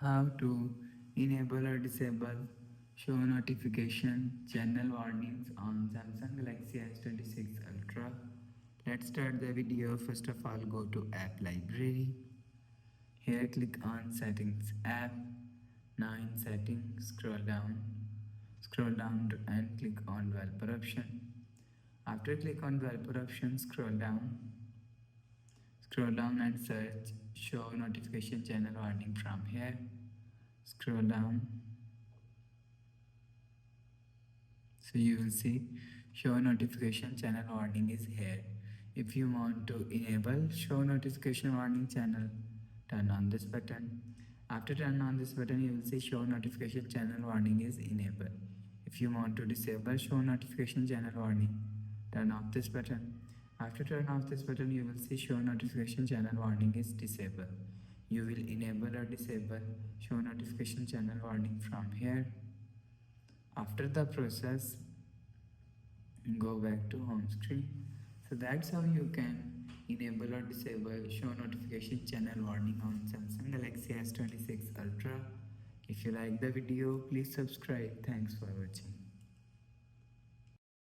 How to enable or disable show notification channel warnings on Samsung Galaxy S26 Ultra. Let's start the video. First of all, go to app library. Here click on settings app. Now in settings, scroll down and click on developer option. After click on developer option, scroll down and search show notification channel warning from here. Scroll down, so you will see show notification channel warning is here. If you want to enable show notification warning channel, turn on this button. After turn on this button, you will see show notification channel warning is enabled. If you want to disable show notification channel warning, turn off this button. After turn off this button, you will see show notification channel warning is disabled. You will enable or disable show notification channel warning from here. After the process, go back to home screen. So that's how you can enable or disable show notification channel warning on Samsung Galaxy S26 Ultra. If you like the video, please subscribe. Thanks for watching.